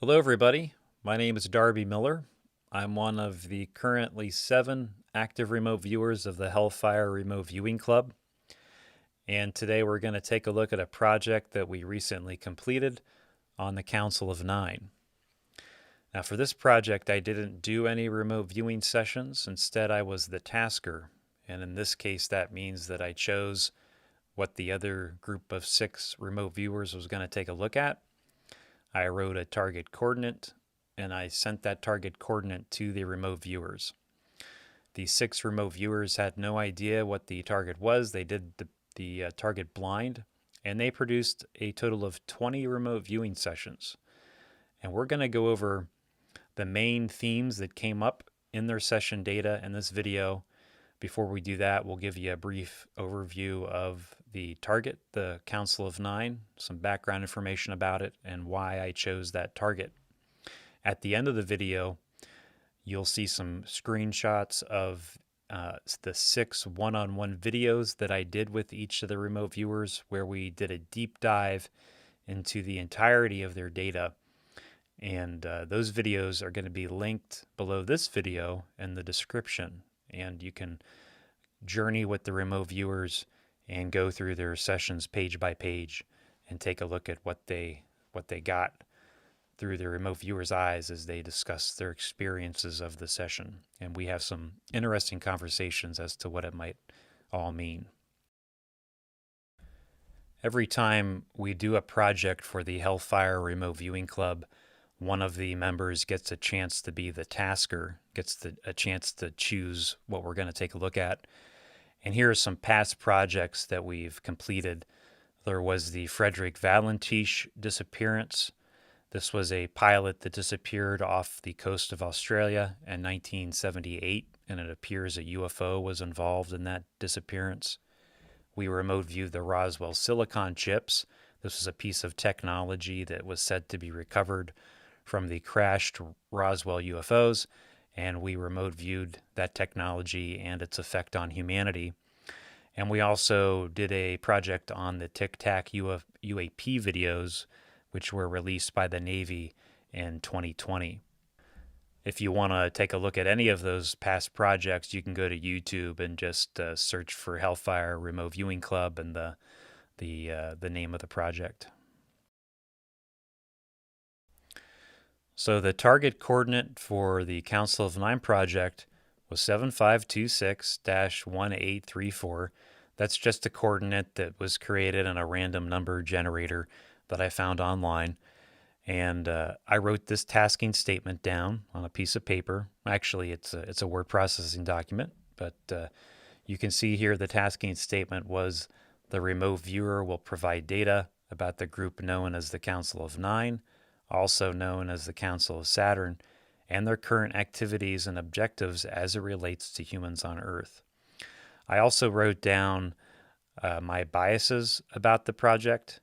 Hello, everybody. My name is Darby Miller. I'm one of the currently 7 active remote viewers of the Hellfire Remote Viewing Club. And today we're going to take a look at a project that we recently completed on the Council of 9. Now, for this project, I didn't do any remote viewing sessions. Instead, I was the tasker. And in this case, that means that I chose what the other group of 6 remote viewers was going to take a look at. I wrote a target coordinate, and I sent that target coordinate to the remote viewers. The 6 remote viewers had no idea what the target was. They did the target blind, and they produced a total of 20 remote viewing sessions. And we're going to go over the main themes that came up in their session data in this video. Before we do that, we'll give you a brief overview of the target, the Council of 9, some background information about it, and why I chose that target. At the end of the video, you'll see some screenshots of the 6 one-on-one videos that I did with each of the remote viewers, where we did a deep dive into the entirety of their data. And those videos are going to be linked below this video in the description. And you can journey with the remote viewers and go through their sessions page by page and take a look at what they got through the remote viewers' eyes as they discuss their experiences of the session. And we have some interesting conversations as to what it might all mean. Every time we do a project for the Hellfire Remote Viewing Club, one of the members gets a chance to be the tasker, gets a chance to choose what we're going to take a look at. And here are some past projects that we've completed. There was the Frederick Valentiche disappearance. This was a pilot that disappeared off the coast of Australia in 1978, and it appears a UFO was involved in that disappearance. We remote viewed the Roswell silicon chips. This was a piece of technology that was said to be recovered from the crashed Roswell UFOs, and we remote viewed that technology and its effect on humanity. And we also did a project on the Tic Tac UAP videos, which were released by the Navy in 2020. If you want to take a look at any of those past projects, you can go to YouTube and just search for Hellfire Remote Viewing Club and the name of the project. So the target coordinate for the Council of 9 project was 7526-1834. That's just a coordinate that was created in a random number generator that I found online. And I wrote this tasking statement down on a piece of paper. Actually, it's a word processing document, but you can see here the tasking statement was the remote viewer will provide data about the group known as the Council of 9, also known as the Council of Saturn, and their current activities and objectives as it relates to humans on Earth. I also wrote down my biases about the project.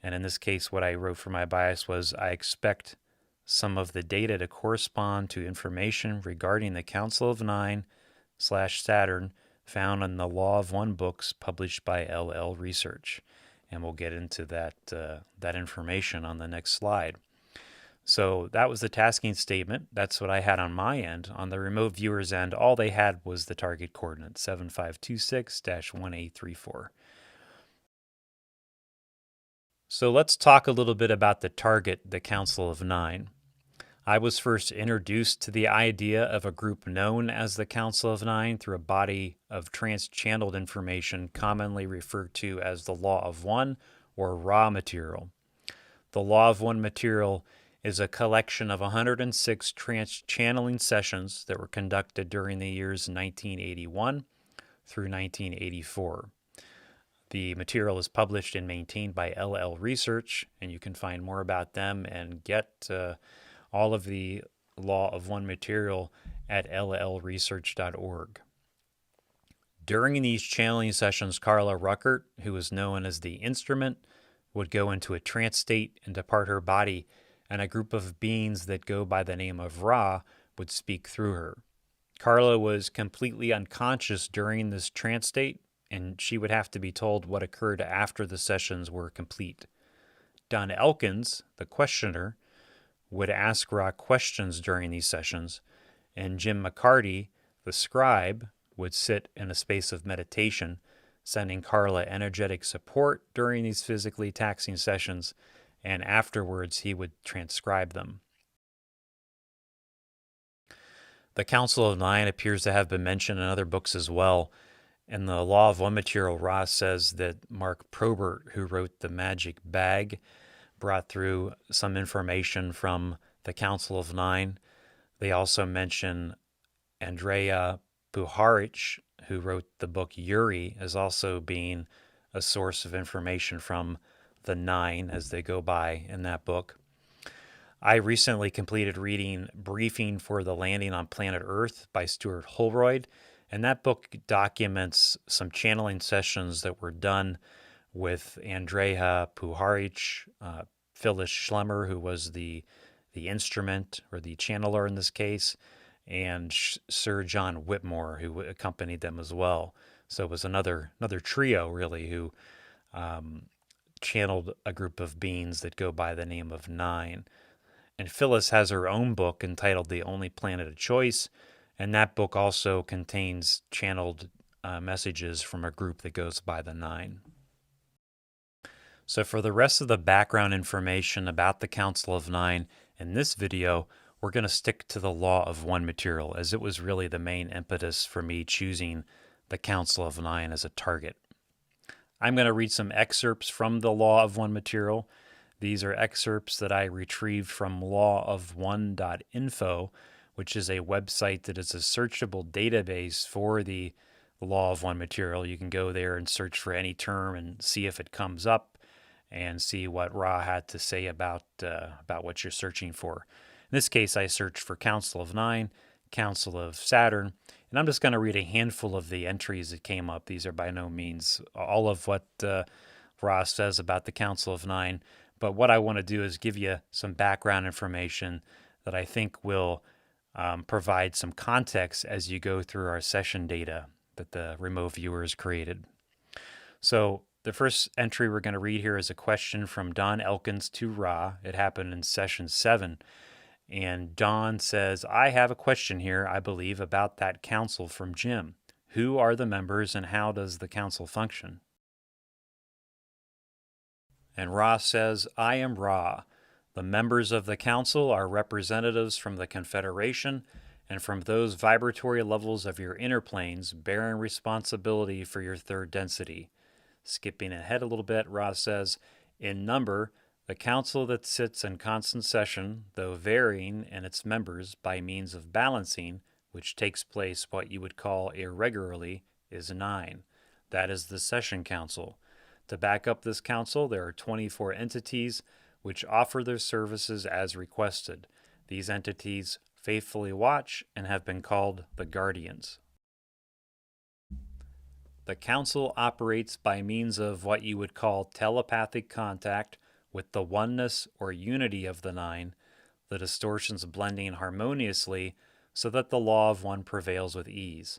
And in this case, what I wrote for my bias was I expect some of the data to correspond to information regarding the Council of 9/Saturn found in the Law of One books published by LL Research. And we'll get into that information on the next slide. So that was the tasking statement. That's what I had on my end. On the remote viewer's end, all they had was the target coordinate, 7526-1834. So let's talk a little bit about the target, the Council of 9. I was first introduced to the idea of a group known as the Council of 9 through a body of trans-channeled information commonly referred to as the Law of One or raw material. The Law of One material is a collection of 106 trans-channeling sessions that were conducted during the years 1981 through 1984. The material is published and maintained by LL Research, and you can find more about them and get all of the Law of One material at llresearch.org. During these channeling sessions, Carla Ruckert, who is known as the instrument, would go into a trance state and depart her body, and a group of beings that go by the name of Ra would speak through her. Carla was completely unconscious during this trance state, and she would have to be told what occurred after the sessions were complete. Don Elkins, the questioner, would ask Ra questions during these sessions, and Jim McCarty, the scribe, would sit in a space of meditation, sending Carla energetic support during these physically taxing sessions, and afterwards he would transcribe them. The Council of Nine appears to have been mentioned in other books as well. In the Law of One Material, Ross says that Mark Probert, who wrote The Magic Bag, brought through some information from the Council of Nine. They also mention Andrea Puharich, who wrote the book Yuri, as also being a source of information from the Nine as they go by in that book. I recently completed reading Briefing for the Landing on Planet Earth by Stuart Holroyd, and that book documents some channeling sessions that were done with Andrea Puharich, Phyllis Schlemmer, who was the instrument or the channeler in this case, and Sir John Whitmore, who accompanied them as well. So it was another trio, really, who channeled a group of beings that go by the name of Nine. And Phyllis has her own book entitled The Only Planet of Choice, and that book also contains channeled messages from a group that goes by the Nine. So for the rest of the background information about the Council of Nine in this video, we're going to stick to the Law of One Material, as it was really the main impetus for me choosing the Council of Nine as a target. I'm going to read some excerpts from the Law of One Material. These are excerpts that I retrieved from lawofone.info, which is a website that is a searchable database for the Law of One Material. You can go there and search for any term and see if it comes up and see what Ra had to say about what you're searching for. In this case, I searched for Council of Nine, Council of Saturn, and I'm just going to read a handful of the entries that came up. These are by no means all of what Ra says about the Council of Nine, but what I want to do is give you some background information that I think will provide some context as you go through our session data that the remote viewers created. So the first entry we're going to read here is a question from Don Elkins to Ra. It happened in session 7. And Don says, I have a question here, I believe, about that council from Jim. Who are the members and how does the council function? And Ra says, I am Ra. The members of the council are representatives from the Confederation and from those vibratory levels of your inner planes bearing responsibility for your third density. Skipping ahead a little bit, Ra says, in number, the council that sits in constant session, though varying in its members by means of balancing, which takes place what you would call irregularly, is 9. That is the session council. To back up this council, there are 24 entities which offer their services as requested. These entities faithfully watch and have been called the Guardians. The council operates by means of what you would call telepathic contact with the oneness or unity of the 9, the distortions blending harmoniously so that the law of one prevails with ease.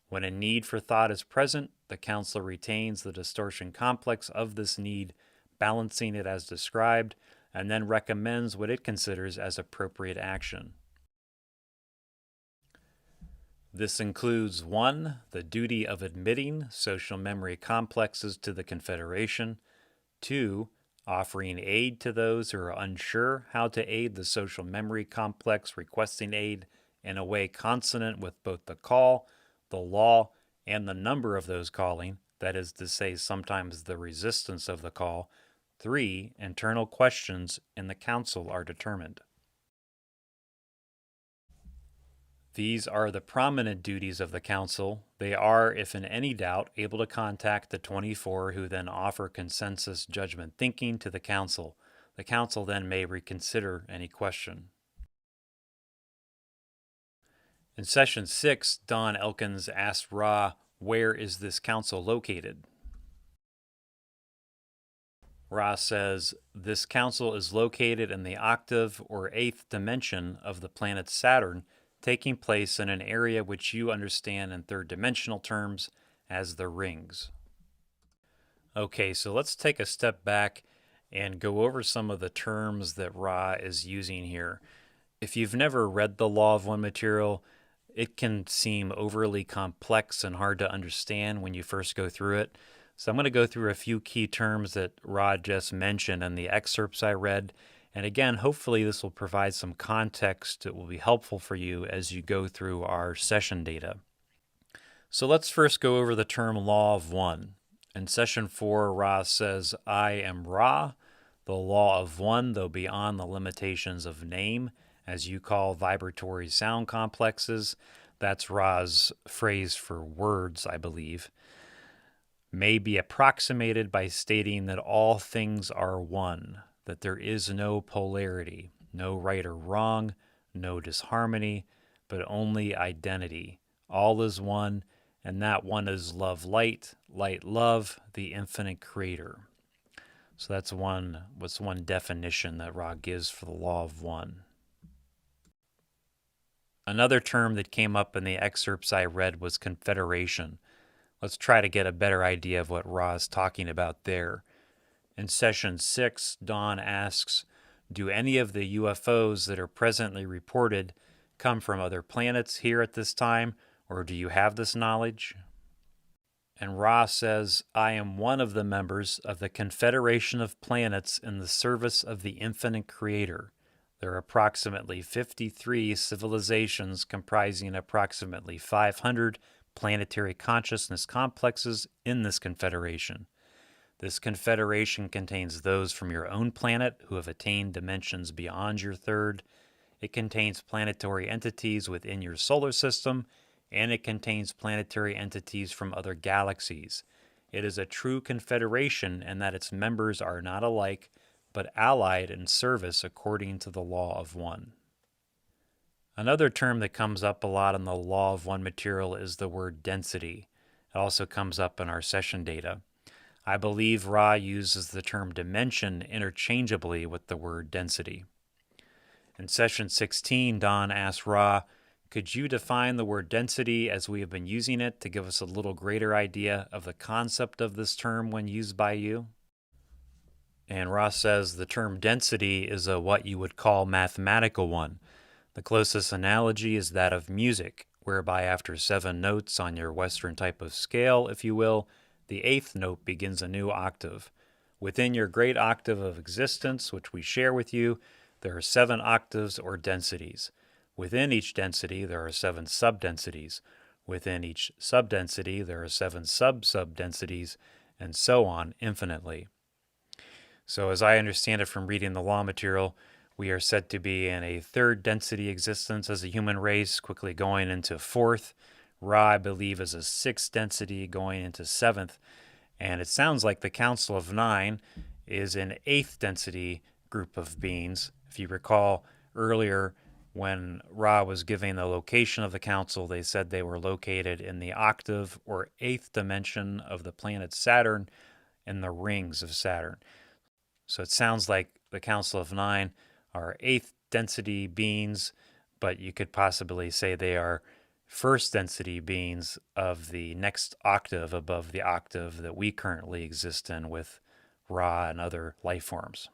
When a need for thought is present, the council retains the distortion complex of this need, balancing it as described, and then recommends what it considers as appropriate action. This includes 1. The duty of admitting social memory complexes to the Confederation, 2. Offering aid to those who are unsure how to aid the social memory complex requesting aid in a way consonant with both the call, the law, and the number of those calling, that is to say, sometimes the resistance of the call. 3. Internal questions in the council are determined. These are the prominent duties of the council. They are, if in any doubt, able to contact the 24 who then offer consensus judgment thinking to the council. The council then may reconsider any question. In session 6, Don Elkins asked Ra, where is this council located? Ra says, this council is located in the octave or 8th dimension of the planet Saturn, taking place in an area which you understand in third dimensional terms as the rings. Okay, so let's take a step back and go over some of the terms that Ra is using here. If you've never read the Law of One material, it can seem overly complex and hard to understand when you first go through it. So I'm going to go through a few key terms that Ra just mentioned in the excerpts I read. And again, hopefully this will provide some context that will be helpful for you as you go through our session data. So let's first go over the term Law of One. In session 4, Ra says, I am Ra, the law of one, though beyond the limitations of name, as you call vibratory sound complexes. That's Ra's phrase for words, I believe. May be approximated by stating that all things are one, that there is no polarity, no right or wrong, no disharmony, but only identity. All is one, and that one is love light, light love, the infinite creator. So that's one definition that Ra gives for the law of one. Another term that came up in the excerpts I read was confederation. Let's try to get a better idea of what Ra is talking about there. In session 6, Dawn asks, do any of the UFOs that are presently reported come from other planets here at this time, or do you have this knowledge? And Ra says, I am one of the members of the Confederation of Planets in the service of the infinite creator. There are approximately 53 civilizations comprising approximately 500 planetary consciousness complexes in this confederation. This confederation contains those from your own planet who have attained dimensions beyond your third. It contains planetary entities within your solar system, and it contains planetary entities from other galaxies. It is a true confederation in that its members are not alike, but allied in service according to the law of one. Another term that comes up a lot in the law of one material is the word density. It also comes up in our session data. I believe Ra uses the term dimension interchangeably with the word density. In session 16, Dawn asked Ra, could you define the word density as we have been using it to give us a little greater idea of the concept of this term when used by you? And Ra says the term density is a what you would call mathematical one. The closest analogy is that of music, whereby after 7 notes on your Western type of scale, if you will, the 8th note begins a new octave. Within your great octave of existence, which we share with you, there are 7 octaves or densities. Within each density, there are 7 subdensities. Within each subdensity, there are 7 sub-subdensities, and so on infinitely. So as I understand it from reading the law material, we are said to be in a 3rd density existence as a human race, quickly going into 4th. Ra, I believe, is a 6th density going into 7th. And it sounds like the Council of 9 is an 8th density group of beings. If you recall earlier, when Ra was giving the location of the council, they said they were located in the octave or 8th dimension of the planet Saturn in the rings of Saturn. So it sounds like the Council of 9 are 8th density beings, but you could possibly say they are 1st density beings of the next octave above the octave that we currently exist in with Ra and other life forms.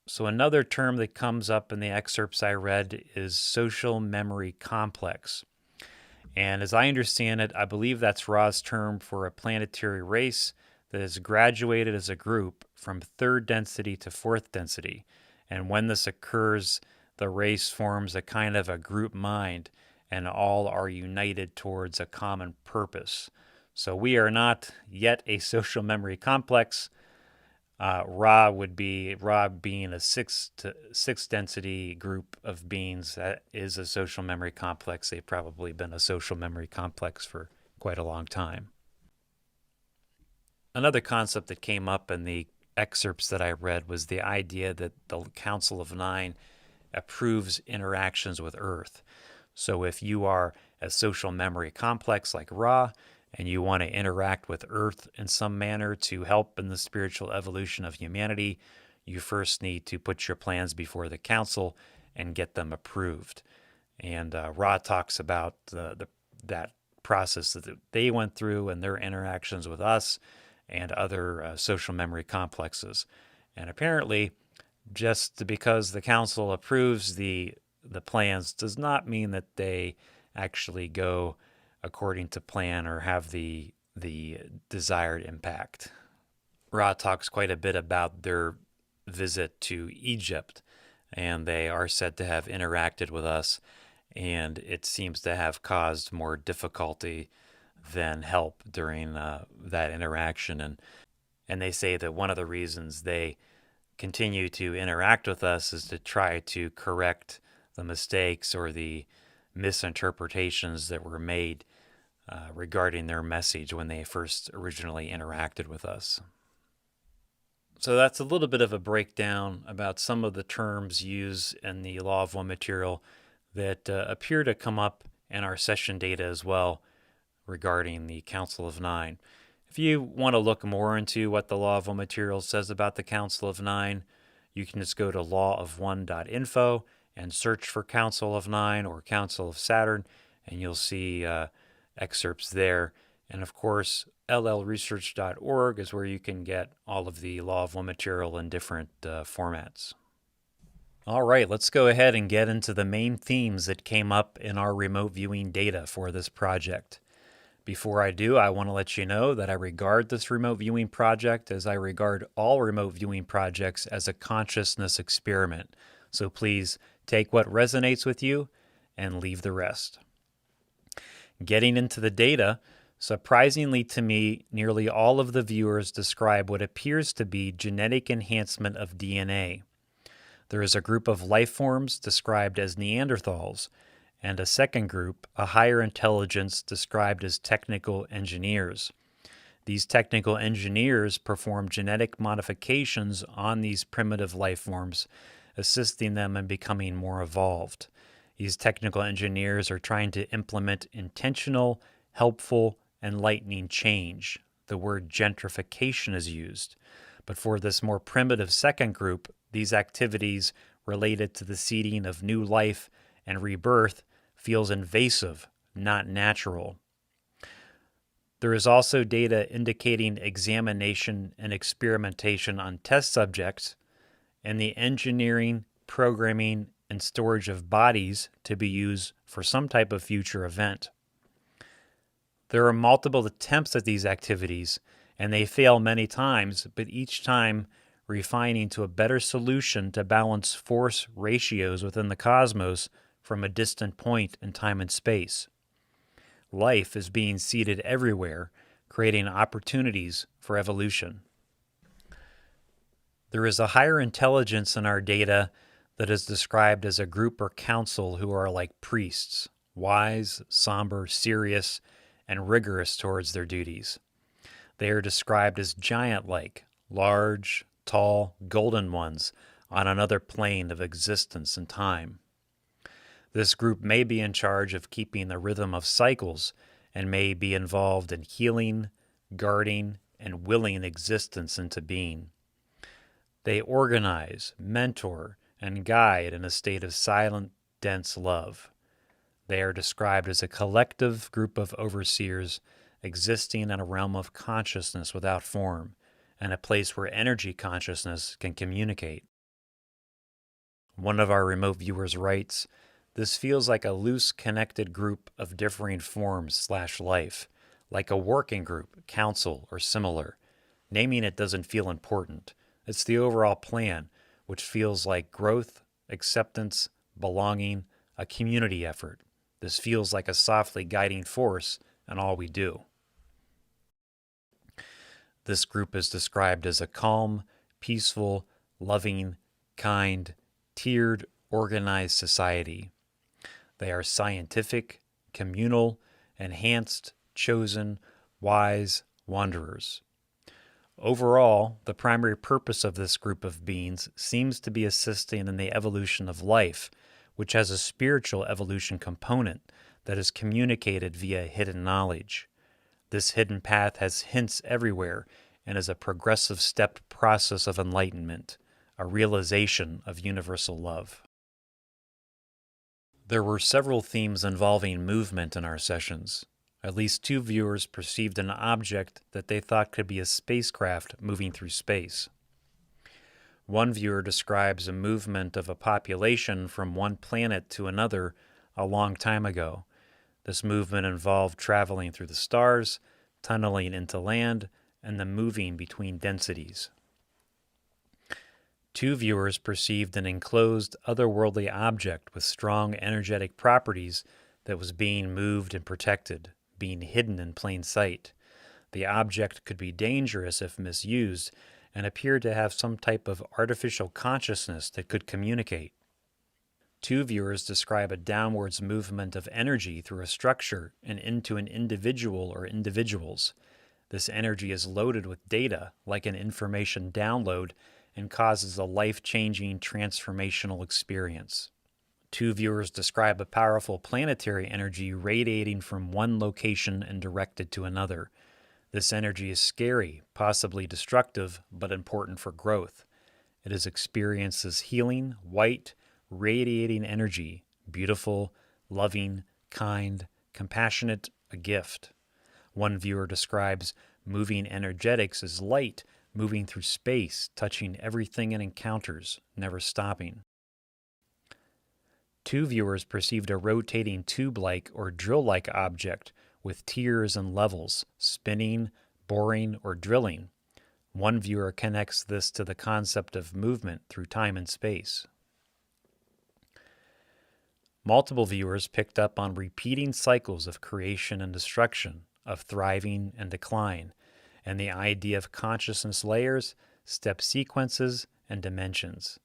So another term that comes up in the excerpts I read is social memory complex. And as I understand it, I believe that's Ra's term for a planetary race that has graduated as a group from 3rd density to 4th density. And when this occurs, the race forms a kind of a group mind, and all are united towards a common purpose. So we are not yet a social memory complex. Ra being a 6th density group of beings that is a social memory complex. They've probably been a social memory complex for quite a long time. Another concept that came up in the excerpts that I read was the idea that the Council of 9 approves interactions with Earth. So if you are a social memory complex like Ra, and you want to interact with Earth in some manner to help in the spiritual evolution of humanity, you first need to put your plans before the council and get them approved. And Ra talks about that process that they went through and their interactions with us, and other social memory complexes. And apparently, just because the council approves the plans does not mean that they actually go according to plan or have the desired impact. Ra talks quite a bit about their visit to Egypt, and they are said to have interacted with us, and it seems to have caused more difficulty than help during that interaction. And they say that one of the reasons they continue to interact with us is to try to correct the mistakes or the misinterpretations that were made regarding their message when they first originally interacted with us. So that's a little bit of a breakdown about some of the terms used in the Law of One material that appear to come up in our session data as well regarding the Council of Nine. If you want to look more into what the Law of One material says about the Council of Nine, you can just go to lawofone.info and search for Council of Nine or Council of Saturn, and you'll see excerpts there. And of course, llresearch.org is where you can get all of the Law of One material in different formats. All right, let's go ahead and get into the main themes that came up in our remote viewing data for this project. Before I do, I want to let you know that I regard this remote viewing project as I regard all remote viewing projects as a consciousness experiment. So please take what resonates with you and leave the rest. Getting into the data, surprisingly to me, nearly all of the viewers describe what appears to be genetic enhancement of DNA. There is a group of life forms described as Neanderthals, and a second group, a higher intelligence described as technical engineers. These technical engineers perform genetic modifications on these primitive life forms, assisting them in becoming more evolved. These technical engineers are trying to implement intentional, helpful, enlightening change. The word gentrification is used. But for this more primitive second group, these activities related to the seeding of new life and rebirth feels invasive, not natural. There is also data indicating examination and experimentation on test subjects and the engineering, programming, and storage of bodies to be used for some type of future event. There are multiple attempts at these activities, and they fail many times, but each time refining to a better solution to balance force ratios within the cosmos from a distant point in time and space. Life is being seeded everywhere, creating opportunities for evolution. There is a higher intelligence in our data that is described as a group or council who are like priests, wise, somber, serious, and rigorous towards their duties. They are described as giant-like, large, tall, golden ones on another plane of existence and time. This group may be in charge of keeping the rhythm of cycles and may be involved in healing, guarding, and willing existence into being. They organize, mentor, and guide in a state of silent, dense love. They are described as a collective group of overseers existing in a realm of consciousness without form, and a place where energy consciousness can communicate. One of our remote viewers writes, "This feels like a loose, connected group of differing forms/life, like a working group, council, or similar. Naming it doesn't feel important. It's the overall plan, which feels like growth, acceptance, belonging, a community effort. This feels like a softly guiding force in all we do." This group is described as a calm, peaceful, loving, kind, tiered, organized society. They are scientific, communal, enhanced, chosen, wise wanderers. Overall, the primary purpose of this group of beings seems to be assisting in the evolution of life, which has a spiritual evolution component that is communicated via hidden knowledge. This hidden path has hints everywhere and is a progressive step process of enlightenment, a realization of universal love. There were several themes involving movement in our sessions. At least 2 viewers perceived an object that they thought could be a spacecraft moving through space. One viewer describes a movement of a population from one planet to another a long time ago. This movement involved traveling through the stars, tunneling into land, and the moving between densities. 2 viewers perceived an enclosed, otherworldly object with strong energetic properties that was being moved and protected, being hidden in plain sight. The object could be dangerous if misused and appeared to have some type of artificial consciousness that could communicate. 2 viewers describe a downwards movement of energy through a structure and into an individual or individuals. This energy is loaded with data, like an information download, and causes a life-changing transformational experience. 2 viewers describe a powerful planetary energy radiating from one location and directed to another. This energy is scary, possibly destructive, but important for growth. It is experienced as healing, white, radiating energy, beautiful, loving, kind, compassionate, a gift. One viewer describes moving energetics as light, moving through space, touching everything it encounters, never stopping. 2 viewers perceived a rotating tube-like or drill-like object with tiers and levels, spinning, boring, or drilling. One viewer connects this to the concept of movement through time and space. Multiple viewers picked up on repeating cycles of creation and destruction, of thriving and decline, and the idea of consciousness layers, step sequences, and dimensions.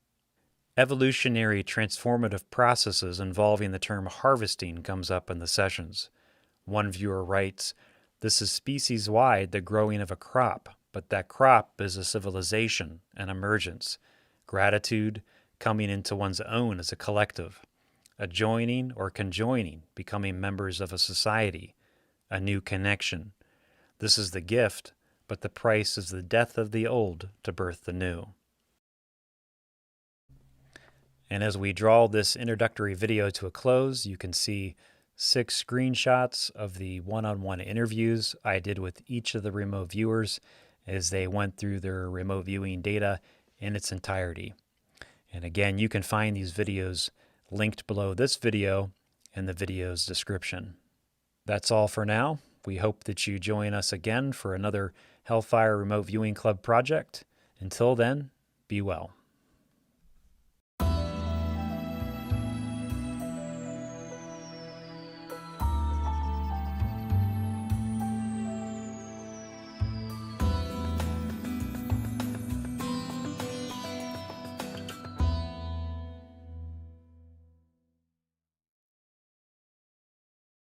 Evolutionary transformative processes involving the term harvesting comes up in the sessions. One viewer writes, "This is species-wide the growing of a crop, but that crop is a civilization, an emergence, gratitude, coming into one's own as a collective, a joining or conjoining, becoming members of a society, a new connection. This is the gift, but the price is the death of the old to birth the new." And as we draw this introductory video to a close, you can see 6 screenshots of the one-on-one interviews I did with each of the remote viewers as they went through their remote viewing data in its entirety. And again, you can find these videos linked below this video in the video's description. That's all for now. We hope that you join us again for another Hellfire Remote Viewing Club project. Until then, be well.